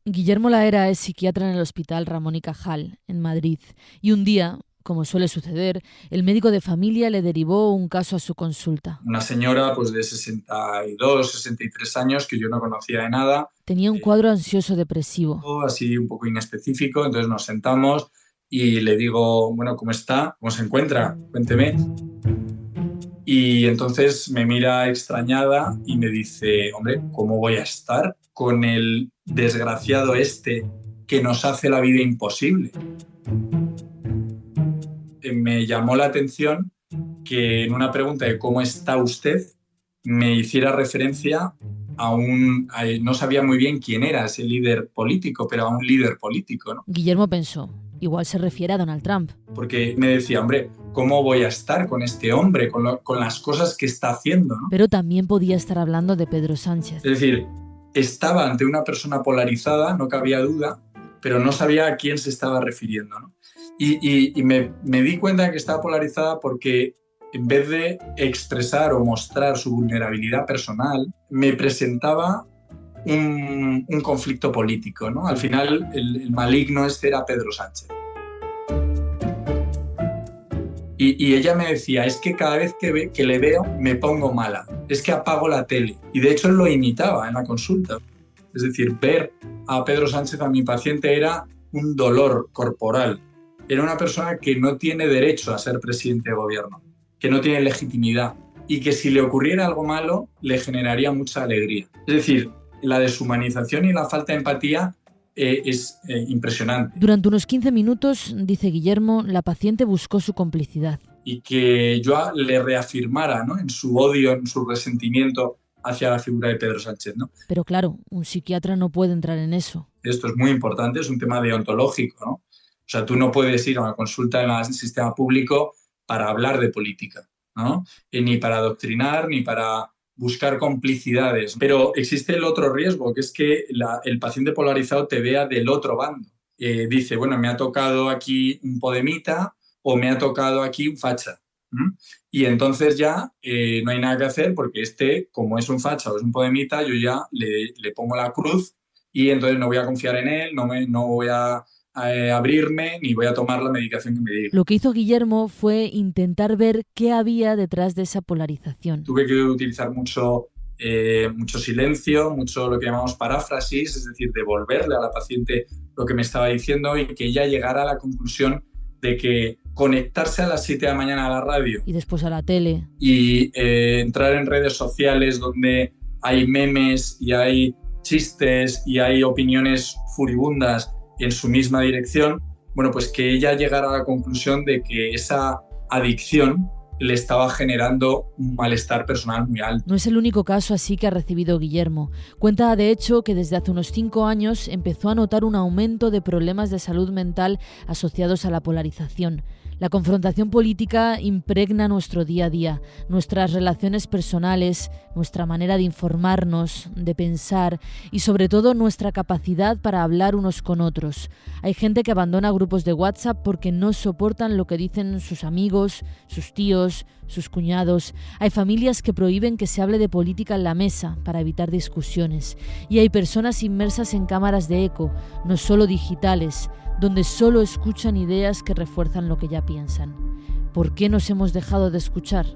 Guillermo Lahera es psiquiatra en el Hospital Ramón y Cajal, en Madrid, y un día, como suele suceder, el médico de familia le derivó un caso a su consulta. Una señora pues de 62, 63 años que yo no conocía de nada, Tenía un cuadro ansioso-depresivo. así un poco inespecífico, entonces nos sentamos y le digo, bueno, ¿cómo está? ¿Cómo se encuentra? Cuénteme. Y entonces me mira extrañada y me dice, hombre, ¿cómo voy a estar con el desgraciado este que nos hace la vida imposible? Me llamó la atención que en una pregunta de ¿cómo está usted? Me hiciera referencia no sabía muy bien quién era ese líder político, pero a un líder político, ¿no? Guillermo pensó, igual se refiere a Donald Trump. Porque me decía, hombre, ¿cómo voy a estar con este hombre, con las cosas que está haciendo, ¿no? Pero también podía estar hablando de Pedro Sánchez. Es decir, estaba ante una persona polarizada, no cabía duda, pero no sabía a quién se estaba refiriendo, ¿no? Y me di cuenta que estaba polarizada porque en vez de expresar o mostrar su vulnerabilidad personal, me presentaba un conflicto político, ¿no? Al final, el maligno este era Pedro Sánchez. Y ella me decía, es que cada vez que le veo me pongo mala, es que apago la tele. Y de hecho él lo imitaba en la consulta. Es decir, ver a Pedro Sánchez, a mi paciente, era un dolor corporal. Era una persona que no tiene derecho a ser presidente de gobierno, que no tiene legitimidad y que si le ocurriera algo malo le generaría mucha alegría. Es decir, la deshumanización y la falta de empatía es impresionante. Durante unos 15 minutos, dice Guillermo, la paciente buscó su complicidad. Y que yo le reafirmara, ¿no?, en su odio, en su resentimiento hacia la figura de Pedro Sánchez, ¿no? Pero claro, un psiquiatra no puede entrar en eso. Esto es muy importante, es un tema deontológico, ¿no? O sea, tú no puedes ir a una consulta en el sistema público para hablar de política, ¿no? Ni para adoctrinar, ni para buscar complicidades. Pero existe el otro riesgo, que es que el paciente polarizado te vea del otro bando. Dice, bueno, me ha tocado aquí un podemita o me ha tocado aquí un facha. Y entonces ya no hay nada que hacer porque como es un facha o es un podemita, yo ya le pongo la cruz y entonces no voy a confiar en él, no voy a abrirme ni voy a tomar la medicación que me diga. Lo que hizo Guillermo fue intentar ver qué había detrás de esa polarización. Tuve que utilizar mucho silencio, mucho lo que llamamos paráfrasis, es decir, devolverle a la paciente lo que me estaba diciendo y que ella llegara a la conclusión de que conectarse a las 7 de la mañana a la radio y después a la tele y entrar en redes sociales donde hay memes y hay chistes y hay opiniones furibundas en su misma dirección, bueno, pues que ella llegara a la conclusión de que esa adicción le estaba generando un malestar personal muy alto. No es el único caso así que ha recibido Guillermo. Cuenta, de hecho, que desde hace unos 5 años empezó a notar un aumento de problemas de salud mental asociados a la polarización. La confrontación política impregna nuestro día a día, nuestras relaciones personales, nuestra manera de informarnos, de pensar y sobre todo nuestra capacidad para hablar unos con otros. Hay gente que abandona grupos de WhatsApp porque no soportan lo que dicen sus amigos, sus tíos, sus cuñados. Hay familias que prohíben que se hable de política en la mesa para evitar discusiones. Y hay personas inmersas en cámaras de eco, no solo digitales, donde solo escuchan ideas que refuerzan lo que ya piensan. ¿Por qué nos hemos dejado de escuchar?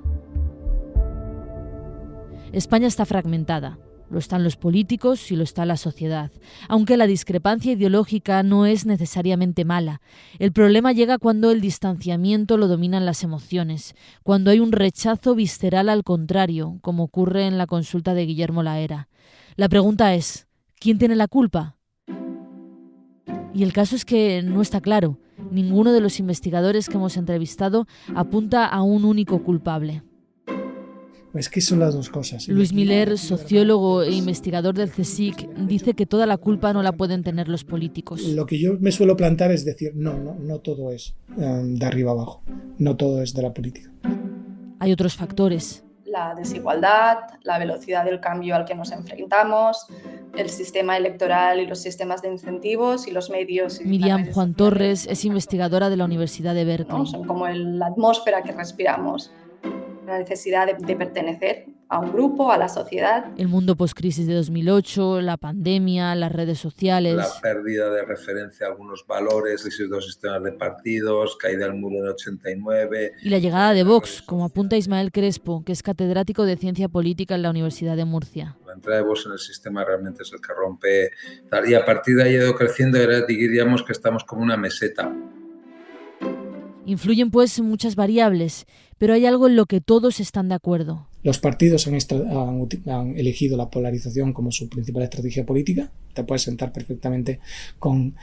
España está fragmentada. Lo están los políticos y lo está la sociedad. Aunque la discrepancia ideológica no es necesariamente mala. El problema llega cuando el distanciamiento lo dominan las emociones, cuando hay un rechazo visceral al contrario, como ocurre en la consulta de Guillermo Lahera. La pregunta es, ¿quién tiene la culpa? Y el caso es que no está claro. Ninguno de los investigadores que hemos entrevistado apunta a un único culpable. Es que son las dos cosas. Luis Miller, sociólogo e investigador del CSIC, dice que toda la culpa no la pueden tener los políticos. Lo que yo me suelo plantear es decir, no todo es de arriba abajo, no todo es de la política. Hay otros factores. La desigualdad, la velocidad del cambio al que nos enfrentamos, el sistema electoral y los sistemas de incentivos y los medios. Miriam Juan Torres es investigadora de la Universidad de Berkeley. ¿No? Son como la atmósfera que respiramos, la necesidad de pertenecer, a un grupo, a la sociedad. El mundo postcrisis de 2008, la pandemia, las redes sociales. La pérdida de referencia a algunos valores, dos sistemas de partidos, caída del muro del 89. Y la llegada de Vox, como apunta Ismael Crespo, que es catedrático de Ciencia Política en la Universidad de Murcia. La entrada de Vox en el sistema realmente es el que rompe. Y a partir de ahí ha ido creciendo y ahora diríamos que estamos como una meseta. Influyen pues muchas variables, pero hay algo en lo que todos están de acuerdo. Los partidos han elegido la polarización como su principal estrategia política. Te puedes sentar perfectamente con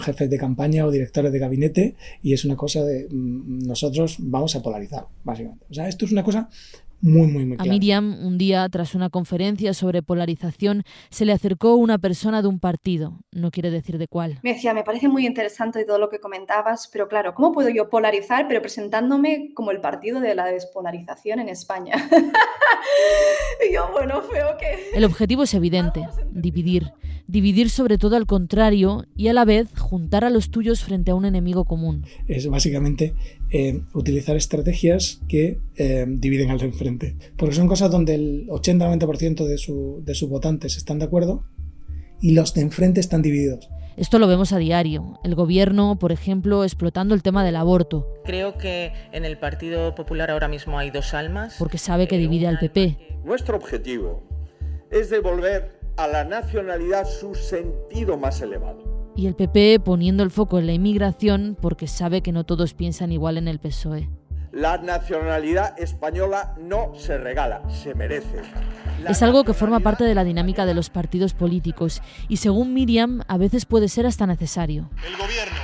jefes de campaña o directores de gabinete y es una cosa de nosotros vamos a polarizar, básicamente. O sea, esto es una cosa muy clara. A Miriam, un día, tras una conferencia sobre polarización, se le acercó una persona de un partido, no quiere decir de cuál. Me decía, me parece muy interesante todo lo que comentabas, pero claro, ¿cómo puedo yo polarizar, pero presentándome como el partido de la despolarización en España? Y yo, bueno, veo que... El objetivo es evidente, dividir. Dividir sobre todo al contrario y a la vez juntar a los tuyos frente a un enemigo común. Es básicamente utilizar estrategias que dividen al de enfrente. Porque son cosas donde el 80-90% de sus votantes están de acuerdo y los de enfrente están divididos. Esto lo vemos a diario. El gobierno, por ejemplo, explotando el tema del aborto. Creo que en el Partido Popular ahora mismo hay dos almas. Porque sabe que divide al PP. Nuestro objetivo es devolver a la nacionalidad su sentido más elevado. Y el PP poniendo el foco en la inmigración porque sabe que no todos piensan igual en el PSOE. La nacionalidad española no se regala, se merece. Es algo que forma parte de la dinámica de los partidos políticos y, según Miriam, a veces puede ser hasta necesario. El gobierno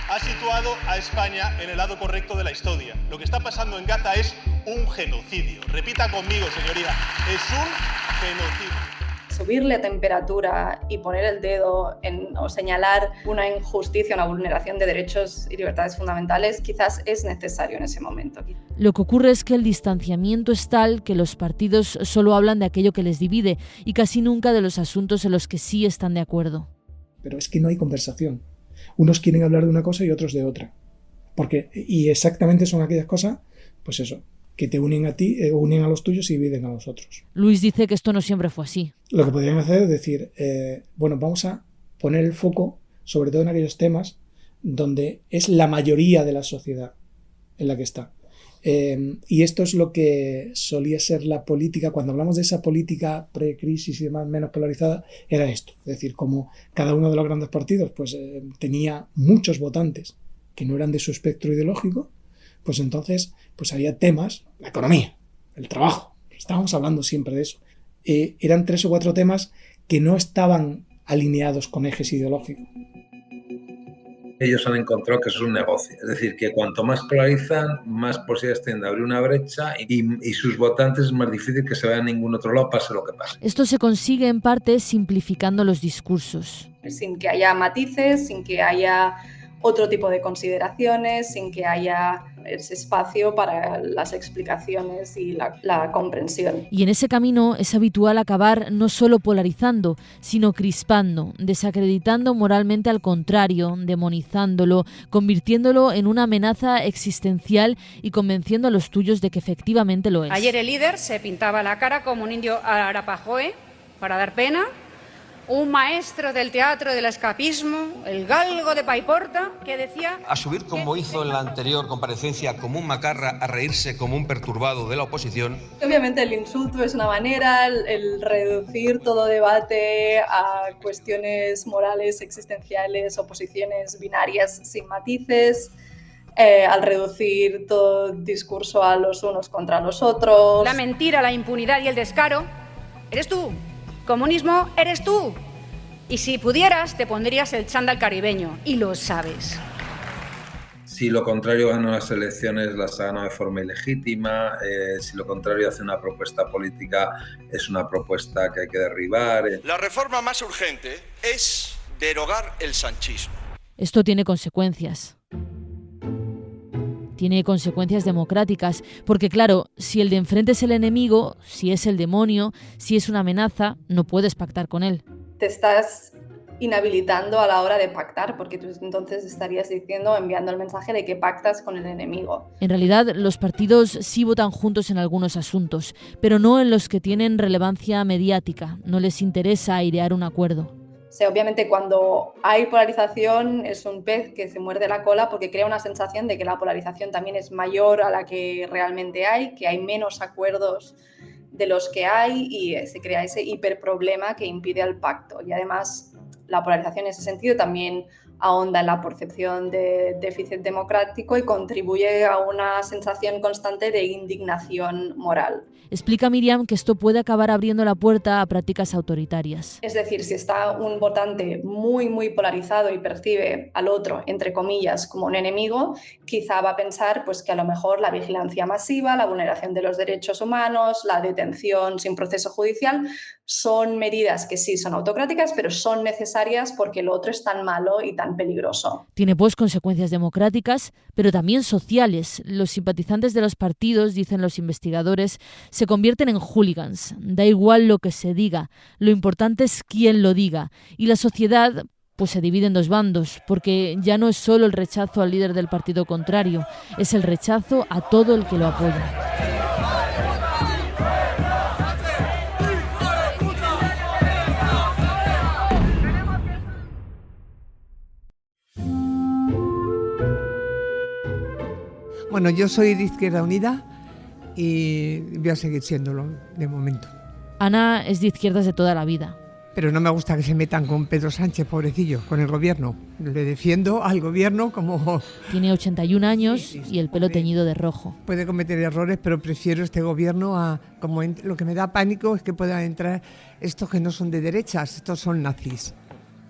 ha situado a España en el lado correcto de la historia. Lo que está pasando en Gaza es un genocidio. Repita conmigo, señoría, es un genocidio. Subir la temperatura y poner el dedo o señalar una injusticia, una vulneración de derechos y libertades fundamentales quizás es necesario en ese momento. Lo que ocurre es que el distanciamiento es tal que los partidos solo hablan de aquello que les divide y casi nunca de los asuntos en los que sí están de acuerdo. Pero es que no hay conversación. Unos quieren hablar de una cosa y otros de otra. Y exactamente son aquellas cosas, pues eso, que te unen a ti, unen a los tuyos y dividen a los otros. Luis dice que esto no siempre fue así. Lo que podrían hacer es decir, bueno, vamos a poner el foco sobre todo en aquellos temas donde es la mayoría de la sociedad en la que está. Y esto es lo que solía ser la política, cuando hablamos de esa política pre-crisis y demás menos polarizada, era esto. Es decir, como cada uno de los grandes partidos pues, tenía muchos votantes que no eran de su espectro ideológico, pues entonces pues había temas, la economía, el trabajo, estábamos hablando siempre de eso. Eran 3 o 4 temas que no estaban alineados con ejes ideológicos. Ellos han encontrado que eso es un negocio. Es decir, que cuanto más polarizan, más posibilidades tienen de abrir una brecha y sus votantes es más difícil que se vayan a ningún otro lado, pase lo que pase. Esto se consigue en parte simplificando los discursos. Sin que haya matices, sin que haya otro tipo de consideraciones, sin que haya ese espacio para las explicaciones y la comprensión. Y en ese camino es habitual acabar no solo polarizando, sino crispando, desacreditando moralmente al contrario, demonizándolo, convirtiéndolo en una amenaza existencial y convenciendo a los tuyos de que efectivamente lo es. Ayer el líder se pintaba la cara como un indio arapahoe para dar pena. Un maestro del teatro del escapismo, el galgo de Paiporta, que decía... A subir como hizo en la anterior comparecencia como un macarra, a reírse como un perturbado de la oposición. Obviamente el insulto es una manera, el reducir todo debate a cuestiones morales, existenciales, oposiciones binarias sin matices, al reducir todo discurso a los unos contra los otros. La mentira, la impunidad y el descaro, eres tú. Comunismo eres tú. Y si pudieras, te pondrías el chándal caribeño. Y lo sabes. Si lo contrario gana las elecciones, las gana de forma ilegítima. Si lo contrario hace una propuesta política, es una propuesta que hay que derribar. La reforma más urgente es derogar el sanchismo. Esto tiene consecuencias. Tiene consecuencias democráticas, porque claro, si el de enfrente es el enemigo, si es el demonio, si es una amenaza, no puedes pactar con él. Te estás inhabilitando a la hora de pactar, porque tú entonces estarías enviando el mensaje de que pactas con el enemigo. En realidad, los partidos sí votan juntos en algunos asuntos, pero no en los que tienen relevancia mediática. No les interesa airear un acuerdo. O sea, obviamente cuando hay polarización es un pez que se muerde la cola porque crea una sensación de que la polarización también es mayor a la que realmente hay, que hay menos acuerdos de los que hay y se crea ese hiperproblema que impide el pacto. Y además la polarización en ese sentido también ahonda en la percepción de déficit democrático y contribuye a una sensación constante de indignación moral. Explica Miriam que esto puede acabar abriendo la puerta a prácticas autoritarias. Es decir, si está un votante muy polarizado y percibe al otro, entre comillas, como un enemigo, quizá va a pensar pues, que a lo mejor la vigilancia masiva, la vulneración de los derechos humanos, la detención sin proceso judicial, son medidas que sí son autocráticas, pero son necesarias porque el otro es tan malo y tan peligroso. Tiene pues consecuencias democráticas, pero también sociales. Los simpatizantes de los partidos, dicen los investigadores, se convierten en hooligans. Da igual lo que se diga, lo importante es quién lo diga. Y la sociedad pues se divide en dos bandos, porque ya no es solo el rechazo al líder del partido contrario, es el rechazo a todo el que lo apoya. Bueno, yo soy de Izquierda Unida y voy a seguir siéndolo de momento. Ana es de izquierdas de toda la vida. Pero no me gusta que se metan con Pedro Sánchez, pobrecillo, con el gobierno. Le defiendo al gobierno como... Tiene 81 años y el pelo teñido de rojo. Puede cometer errores, pero prefiero este gobierno a... Lo que me da pánico es que puedan entrar estos que no son de derechas, estos son nazis.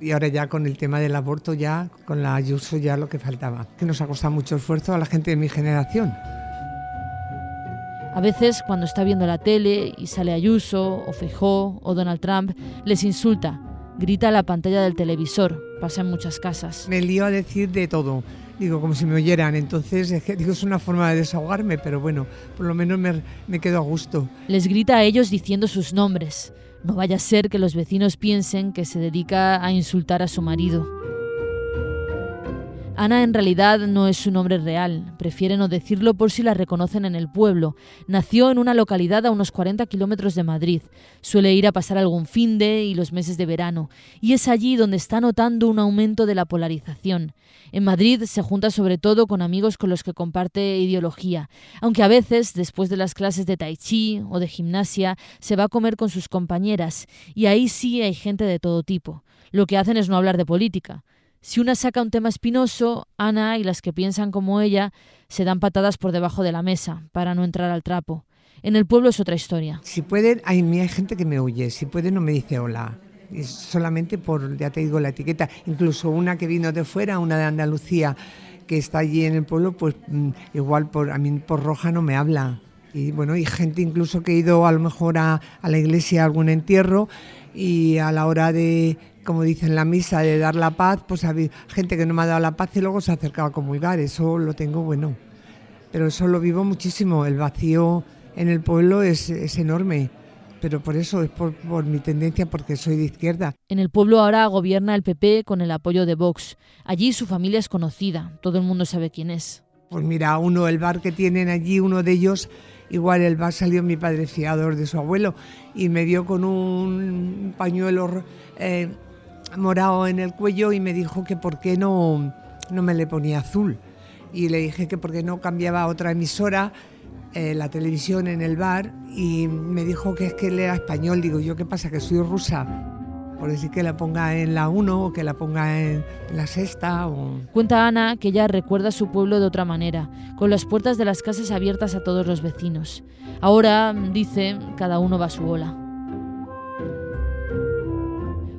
Y ahora ya con el tema del aborto, ya con la Ayuso ya lo que faltaba. Que nos ha costado mucho esfuerzo a la gente de mi generación. A veces, cuando está viendo la tele y sale Ayuso, o Feijóo, o Donald Trump, les insulta, grita a la pantalla del televisor, pasa en muchas casas. Me lío a decir de todo, digo, como si me oyeran, entonces es una forma de desahogarme, pero bueno, por lo menos me quedo a gusto. Les grita a ellos diciendo sus nombres. No vaya a ser que los vecinos piensen que se dedica a insultar a su marido. Ana en realidad no es su nombre real, prefiere no decirlo por si la reconocen en el pueblo. Nació en una localidad a unos 40 kilómetros de Madrid. Suele ir a pasar algún finde y los meses de verano. Y es allí donde está notando un aumento de la polarización. En Madrid se junta sobre todo con amigos con los que comparte ideología, aunque a veces, después de las clases de tai chi o de gimnasia, se va a comer con sus compañeras. Y ahí sí hay gente de todo tipo. Lo que hacen es no hablar de política. Si una saca un tema espinoso, Ana y las que piensan como ella se dan patadas por debajo de la mesa para no entrar al trapo. En el pueblo es otra historia. Si pueden, hay gente que me oye, si puede no me dice hola. Es solamente por, ya te digo, la etiqueta. Incluso una que vino de fuera, una de Andalucía, que está allí en el pueblo, pues igual a mí por roja no me habla. Y bueno, hay gente incluso que ha ido a lo mejor a la iglesia a algún entierro y a la hora de, como dicen en la misa, de dar la paz, pues ha habido gente que no me ha dado la paz y luego se ha acercado a comulgar. Eso lo tengo bueno. Pero eso lo vivo muchísimo. El vacío en el pueblo es enorme. Pero por eso, es por mi tendencia, porque soy de izquierda. En el pueblo ahora gobierna el PP con el apoyo de Vox. Allí su familia es conocida, todo el mundo sabe quién es. Pues mira, el bar que tienen allí, uno de ellos, igual el bar salió mi padre fiador de su abuelo y me dio con un pañuelo morado en el cuello y me dijo que por qué no me le ponía azul. Y le dije que por qué no cambiaba a otra emisora, la televisión en el bar, y me dijo que es que él era español. Digo, ¿yo qué pasa? Que soy rusa. Por decir que la ponga en la 1 o que la ponga en la sexta. Cuenta Ana que ella recuerda su pueblo de otra manera, con las puertas de las casas abiertas a todos los vecinos. Ahora, dice, cada uno va a su bola.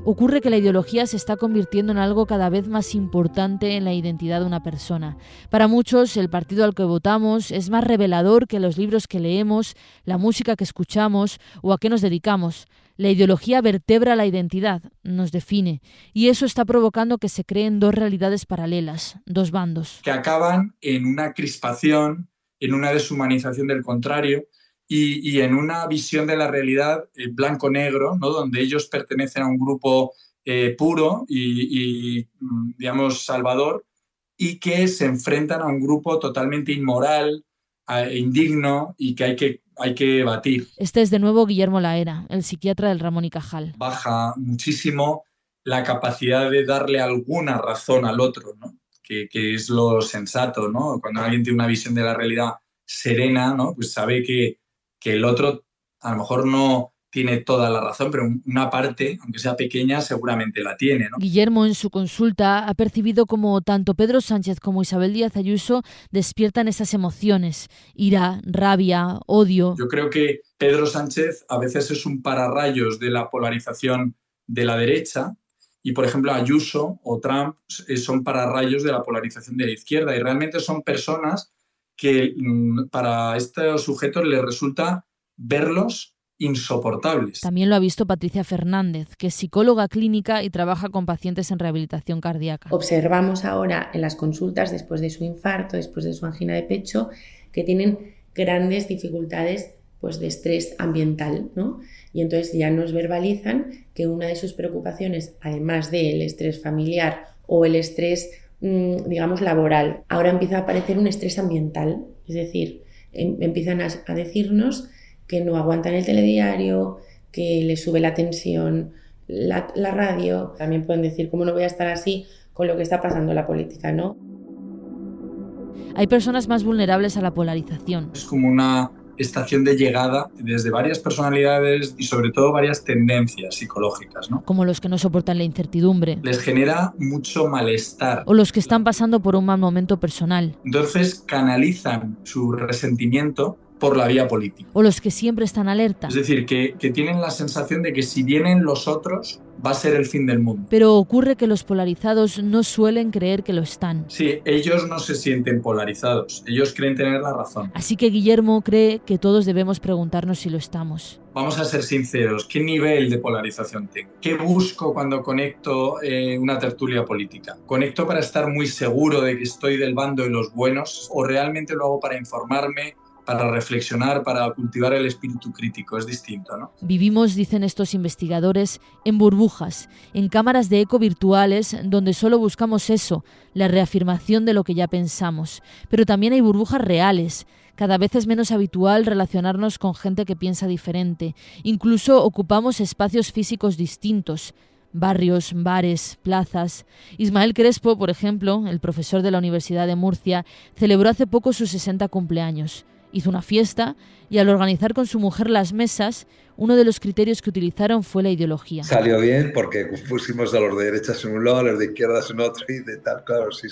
Ocurre que la ideología se está convirtiendo en algo cada vez más importante en la identidad de una persona. Para muchos, el partido al que votamos es más revelador que los libros que leemos, la música que escuchamos o a qué nos dedicamos. La ideología vertebra la identidad, nos define, y eso está provocando que se creen dos realidades paralelas, dos bandos. Que acaban en una crispación, en una deshumanización del contrario, y en una visión de la realidad blanco-negro, ¿no? Donde ellos pertenecen a un grupo puro y, digamos, salvador, y que se enfrentan a un grupo totalmente inmoral, indigno y que hay que batir. Este es de nuevo Guillermo Laera, el psiquiatra del Ramón y Cajal. Baja muchísimo la capacidad de darle alguna razón al otro, ¿no? Que es lo sensato, ¿no? Cuando alguien tiene una visión de la realidad serena, ¿no? Pues sabe que el otro a lo mejor no tiene toda la razón, pero una parte, aunque sea pequeña, seguramente la tiene, ¿no? Guillermo, en su consulta, ha percibido como tanto Pedro Sánchez como Isabel Díaz Ayuso despiertan esas emociones: ira, rabia, odio. Yo creo que Pedro Sánchez a veces es un pararrayos de la polarización de la derecha, y, por ejemplo, Ayuso o Trump son pararrayos de la polarización de la izquierda, y realmente son personas que para estos sujetos les resulta verlos insoportables. También lo ha visto Patricia Fernández, que es psicóloga clínica y trabaja con pacientes en rehabilitación cardíaca. Observamos ahora en las consultas, después de su infarto, después de su angina de pecho, que tienen grandes dificultades pues, de estrés ambiental, ¿no? Y entonces ya nos verbalizan que una de sus preocupaciones, además del estrés familiar o el estrés, digamos, laboral, ahora empieza a aparecer un estrés ambiental. Es decir, empiezan a decirnos que no aguantan el telediario, que les sube la tensión, la radio. También pueden decir, ¿cómo no voy a estar así con lo que está pasando en la política, ¿no? Hay personas más vulnerables a la polarización. Es como una estación de llegada desde varias personalidades y sobre todo varias tendencias psicológicas, ¿no? Como los que no soportan la incertidumbre. Les genera mucho malestar. O los que están pasando por un mal momento personal. Entonces canalizan su resentimiento por la vía política. O los que siempre están alerta. Es decir, que tienen la sensación de que si vienen los otros va a ser el fin del mundo. Pero ocurre que los polarizados no suelen creer que lo están. Sí, ellos no se sienten polarizados, ellos creen tener la razón. Así que Guillermo cree que todos debemos preguntarnos si lo estamos. Vamos a ser sinceros, ¿qué nivel de polarización tengo? ¿Qué busco cuando conecto una tertulia política? ¿Conecto para estar muy seguro de que estoy del bando de los buenos o realmente lo hago para informarme, para reflexionar, para cultivar el espíritu crítico? Es distinto, ¿no? Vivimos, dicen estos investigadores, en burbujas, en cámaras de eco virtuales donde solo buscamos eso, la reafirmación de lo que ya pensamos. Pero también hay burbujas reales. Cada vez es menos habitual relacionarnos con gente que piensa diferente. Incluso ocupamos espacios físicos distintos. Barrios, bares, plazas. Ismael Crespo, por ejemplo, el profesor de la Universidad de Murcia, celebró hace poco sus 60 cumpleaños. Hizo una fiesta y al organizar con su mujer las mesas, uno de los criterios que utilizaron fue la ideología. Salió bien porque pusimos a los de derechas en un lado, a los de izquierdas en otro y de tal, claro, sí.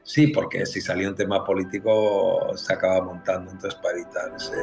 Sí, porque si salía un tema político se acaba montando, entonces para evitar ese...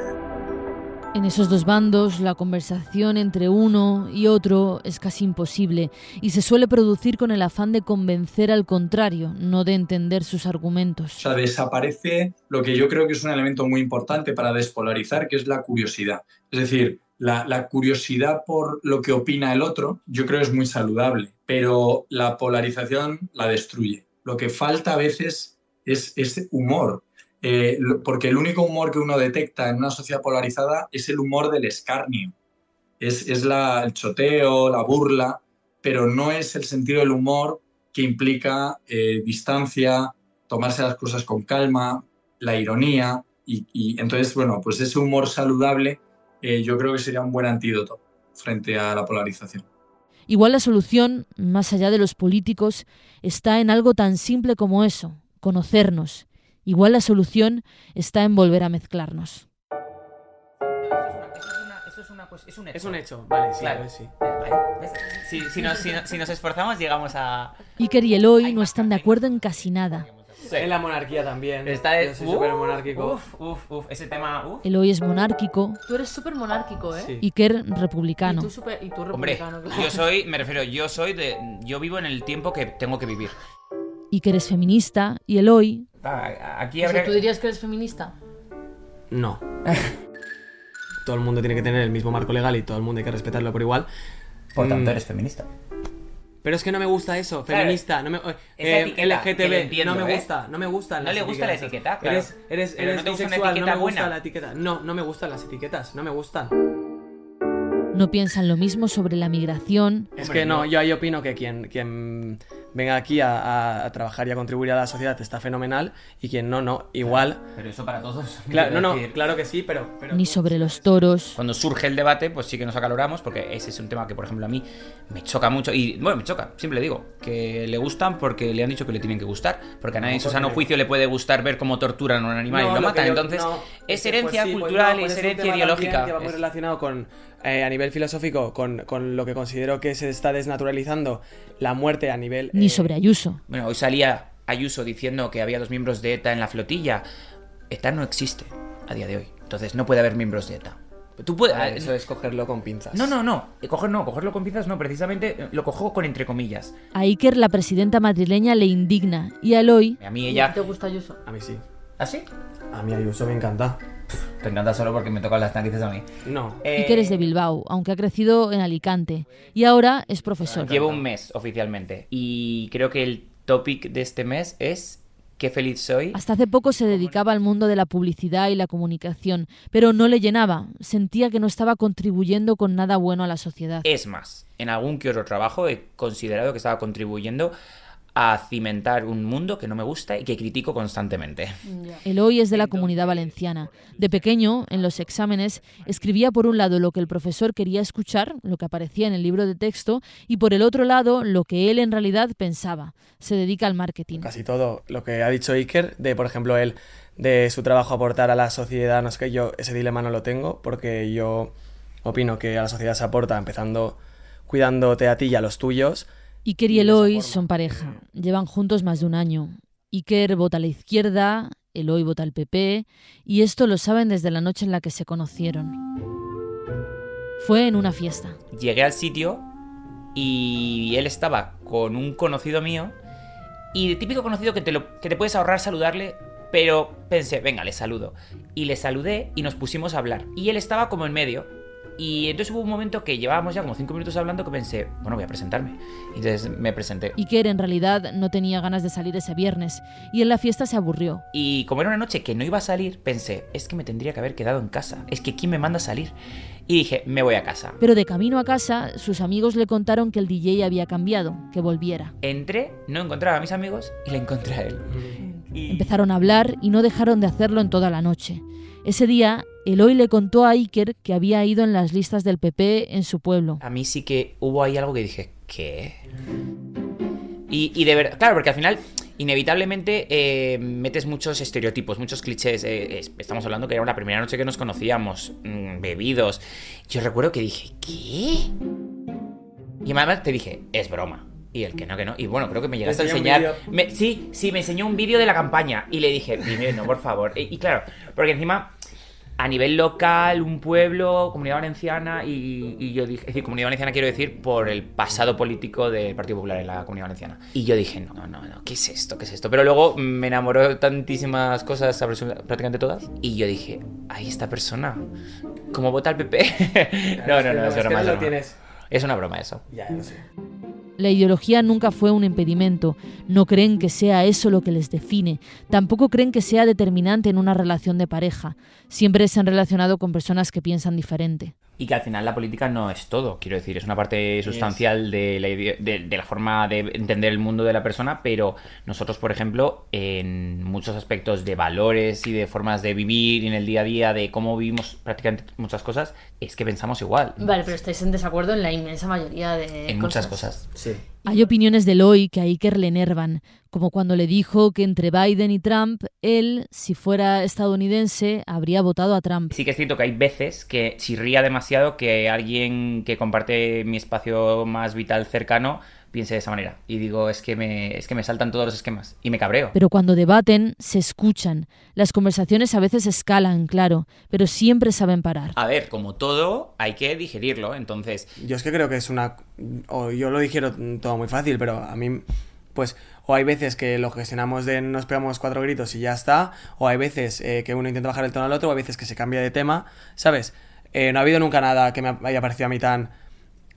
En esos dos bandos, la conversación entre uno y otro es casi imposible y se suele producir con el afán de convencer al contrario, no de entender sus argumentos. O sea, desaparece lo que yo creo que es un elemento muy importante para despolarizar, que es la curiosidad. Es decir, la curiosidad por lo que opina el otro, yo creo que es muy saludable, pero la polarización la destruye. Lo que falta a veces es humor. Porque el único humor que uno detecta en una sociedad polarizada es el humor del escarnio, es el choteo, la burla, pero no es el sentido del humor que implica distancia, tomarse las cosas con calma, la ironía, y entonces, bueno, pues ese humor saludable yo creo que sería un buen antídoto frente a la polarización. Igual la solución, más allá de los políticos, está en algo tan simple como eso, conocernos. Igual la solución está en volver a mezclarnos. Es un hecho, vale, sí, claro, sí. Si nos esforzamos llegamos a... Iker y Eloy no están de acuerdo en casi nada. Sí. En la monarquía también. Yo soy súper monárquico. Ese tema, Eloy es monárquico. Tú eres súper monárquico, ¿eh? Sí. Iker republicano. Y tú republicano. Hombre, claro. yo vivo en el tiempo que tengo que vivir. Iker es feminista y Eloy... Aquí habría... ¿Tú dirías que eres feminista? No. Todo el mundo tiene que tener el mismo marco legal y todo el mundo hay que respetarlo por igual. Por tanto, eres feminista. Pero es que no me gusta eso, feminista, no me, LGTB, no me gusta, no me gustan las etiquetas. No le gusta la etiqueta, claro. Eres no te bisexual, gusta no me buena. gusta la etiqueta. No me gustan las etiquetas, no me gustan. No piensan lo mismo sobre la migración. Es que no, yo ahí opino que quien venga aquí a trabajar y a contribuir a la sociedad está fenomenal, y quien no, igual... Pero eso para todos. Claro, claro que sí, pero... Ni sobre los toros. Cuando surge el debate, pues sí que nos acaloramos, porque ese es un tema que, por ejemplo, a mí me choca mucho. Y bueno, me choca, siempre le digo, que le gustan porque le han dicho que le tienen que gustar. Porque a nadie en su sano juicio le puede gustar ver cómo torturan a un animal y lo matan. Entonces, es herencia cultural, es herencia ideológica. Que va muy relacionado con... a nivel filosófico, con lo que considero que se está desnaturalizando la muerte a nivel... Ni sobre Ayuso. Bueno, hoy salía Ayuso diciendo que había 2 miembros de ETA en la flotilla. ETA no existe a día de hoy. Entonces no puede haber miembros de ETA. Tú puedes... eso es cogerlo con pinzas. No. Cogerlo con pinzas no, precisamente lo cojo con entre comillas. A Iker, la presidenta madrileña, le indigna. Y a Eloy... A mí ella... ¿Te gusta Ayuso? A mí sí. ¿Ah, sí? A mí Ayuso me encanta. Te encanta solo porque me tocan las narices a mí. No. Iker es de Bilbao, aunque ha crecido en Alicante. Y ahora es profesor. Llevo un mes oficialmente. Y creo que el topic de este mes es... Qué feliz soy. Hasta hace poco se dedicaba al mundo de la publicidad y la comunicación, pero no le llenaba. Sentía que no estaba contribuyendo con nada bueno a la sociedad. Es más, en algún que otro trabajo he considerado que estaba contribuyendo a cimentar un mundo que no me gusta y que critico constantemente. Eloy es de la Comunidad Valenciana. De pequeño, en los exámenes, escribía por un lado lo que el profesor quería escuchar, lo que aparecía en el libro de texto, y por el otro lado lo que él en realidad pensaba. Se dedica al marketing. Casi todo lo que ha dicho Iker, de por ejemplo él, de su trabajo aportar a la sociedad, no sé qué, yo ese dilema no lo tengo, porque yo opino que a la sociedad se aporta empezando cuidándote a ti y a los tuyos. Iker y Eloy son pareja, llevan juntos más de un año. Iker vota a la izquierda, Eloy vota al PP, y esto lo saben desde la noche en la que se conocieron. Fue en una fiesta. Llegué al sitio y él estaba con un conocido mío, y de típico conocido que te puedes ahorrar saludarle, pero pensé, venga, le saludo. Y le saludé y nos pusimos a hablar. Y él estaba como en medio. Y entonces hubo un momento que llevábamos ya como 5 minutos hablando que pensé, bueno, voy a presentarme. Y entonces me presenté. Iker en realidad no tenía ganas de salir ese viernes y en la fiesta se aburrió. Y como era una noche que no iba a salir, pensé, es que me tendría que haber quedado en casa. Es que ¿quién me manda a salir? Y dije, me voy a casa. Pero de camino a casa, sus amigos le contaron que el DJ había cambiado, que volviera. Entré, no encontraba a mis amigos y le encontré a él. Empezaron a hablar y no dejaron de hacerlo en toda la noche. Ese día, Eloy le contó a Iker que había ido en las listas del PP en su pueblo. A mí sí que hubo ahí algo que dije, ¿qué? Y de verdad, claro, porque al final, inevitablemente, metes muchos estereotipos, muchos clichés. Estamos hablando que era la primera noche que nos conocíamos, bebidos. Yo recuerdo que dije, ¿qué? Y además te dije, es broma. Y el que no. Y bueno, creo que me llegaste a enseñar... Sí, me enseñó un vídeo de la campaña. Y le dije, dime, no, por favor. Y claro, porque encima... A nivel local, un pueblo, Comunidad Valenciana, y yo dije, es decir, Comunidad Valenciana quiero decir por el pasado político del Partido Popular en la Comunidad Valenciana. Y yo dije, no, ¿qué es esto? Pero luego me enamoró tantísimas cosas, prácticamente todas, y yo dije, ahí esta persona, ¿cómo vota el PP? No, es broma. Es una broma eso. Ya lo sé. La ideología nunca fue un impedimento. No creen que sea eso lo que les define. Tampoco creen que sea determinante en una relación de pareja. Siempre se han relacionado con personas que piensan diferente. Y que al final la política no es todo, quiero decir, es una parte sustancial de la forma de entender el mundo de la persona, pero nosotros, por ejemplo, en muchos aspectos de valores y de formas de vivir y en el día a día, de cómo vivimos prácticamente muchas cosas, es que pensamos igual. Vale, pero estáis en desacuerdo en la inmensa mayoría de en muchas cosas. Sí. Hay opiniones de Eloy que a Iker le enervan, como cuando le dijo que entre Biden y Trump, él, si fuera estadounidense, habría votado a Trump. Sí que es cierto que hay veces que chirría demasiado que alguien que comparte mi espacio más vital cercano piense de esa manera. Y digo, es que me saltan todos los esquemas y me cabreo. Pero cuando debaten, se escuchan. Las conversaciones a veces escalan, claro, pero siempre saben parar. A ver, como todo, hay que digerirlo, entonces... Yo es que creo que es o yo lo digiero todo muy fácil, pero a mí... Pues o hay veces que lo gestionamos nos pegamos 4 gritos y ya está, o hay veces que uno intenta bajar el tono al otro, o hay veces que se cambia de tema, ¿sabes? No ha habido nunca nada que me haya parecido a mí tan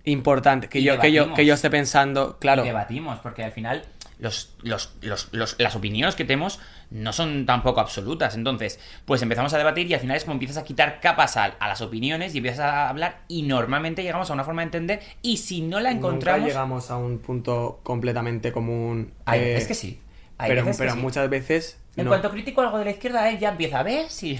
importante, que yo esté pensando, claro. Y debatimos, porque al final las opiniones que tenemos no son tampoco absolutas. Entonces, pues empezamos a debatir y al final es como empiezas a quitar capas a las opiniones y empiezas a hablar y normalmente llegamos a una forma de entender y si no la encontramos... Nunca llegamos a un punto completamente común. Es que sí. Pero que sí. Muchas veces... En no. cuanto critico algo de la izquierda, él ya empieza a ver si...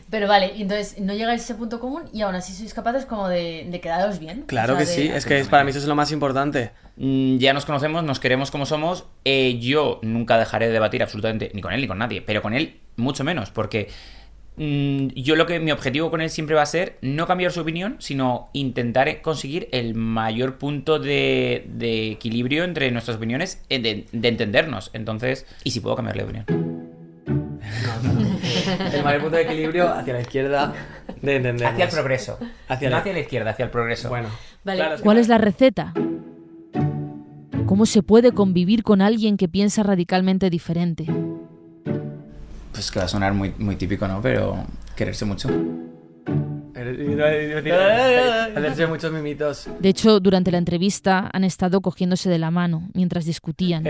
Pero vale, entonces no llegáis a ese punto común y aún así sois capaces como de quedaros bien. Claro que sí, es que para mí eso es lo más importante. Ya nos conocemos, nos queremos como somos. Yo nunca dejaré de debatir absolutamente, ni con él ni con nadie, pero con él mucho menos, porque yo mi objetivo con él siempre va a ser no cambiar su opinión, sino intentar conseguir el mayor punto de equilibrio entre nuestras opiniones, de entendernos. Entonces, y si puedo cambiarle de opinión. El mayor punto de equilibrio hacia la izquierda de entendernos. Hacia el progreso. No hacia la izquierda, hacia el progreso. Bueno. Vale. Claro, ¿Cuál es la receta? ¿Cómo se puede convivir con alguien que piensa radicalmente diferente? Pues que va a sonar muy, muy típico, ¿no? Pero quererse mucho. Hacerse muchos mimitos. De hecho, durante la entrevista han estado cogiéndose de la mano mientras discutían.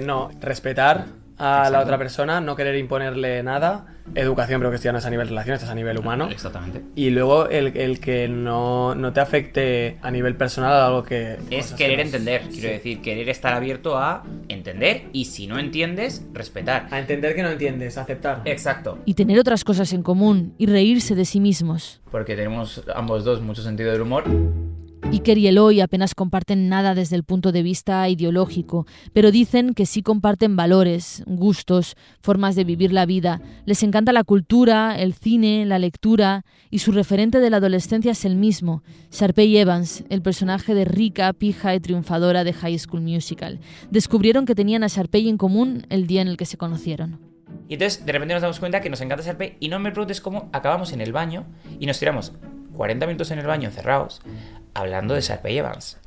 No, respetar a la otra persona, no querer imponerle nada. Educación, pero que esto ya no es a nivel relación, esto es a nivel humano. Exactamente. Y luego el que no te afecte a nivel personal a algo que... Es querer entender, quiero decir, querer estar abierto a entender y si no entiendes, respetar. A entender que no entiendes, a aceptar. Exacto. Y tener otras cosas en común y reírse de sí mismos. Porque tenemos ambos dos mucho sentido del humor. Iker y Eloy apenas comparten nada desde el punto de vista ideológico, pero dicen que sí comparten valores, gustos, formas de vivir la vida. Les encanta la cultura, el cine, la lectura y su referente de la adolescencia es el mismo, Sharpay Evans, el personaje de rica, pija y triunfadora de High School Musical. Descubrieron que tenían a Sharpay en común el día en el que se conocieron. Y entonces de repente nos damos cuenta que nos encanta Sharpay y no me preguntes cómo acabamos en el baño y nos tiramos 40 minutos en el baño encerrados hablando de Sharpay Evans.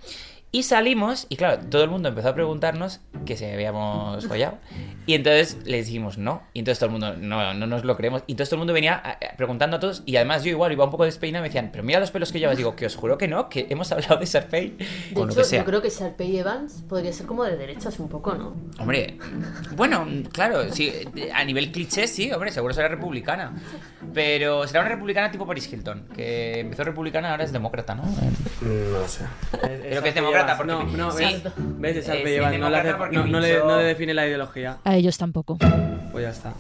Y salimos, y claro, todo el mundo empezó a preguntarnos que si habíamos follado. Y entonces les dijimos no. Y entonces todo el mundo, no nos lo creemos. Y entonces todo el mundo venía preguntando a todos. Y además yo igual iba un poco despeinado y me decían, pero mira los pelos que llevas. Digo, que os juro que no, que hemos hablado de Sharpay. De hecho, yo creo que Sharpay Evans podría ser como de derechas un poco, ¿no? Hombre, bueno, claro, sí, a nivel cliché sí, hombre, seguro será republicana. Pero será una republicana tipo Paris Hilton, que empezó republicana, ahora es demócrata, ¿no? No sé. Pero que es demócrata porque... No, sí, ves, Sharpay Evans no le define la ideología. A ellos tampoco. Pues ya está.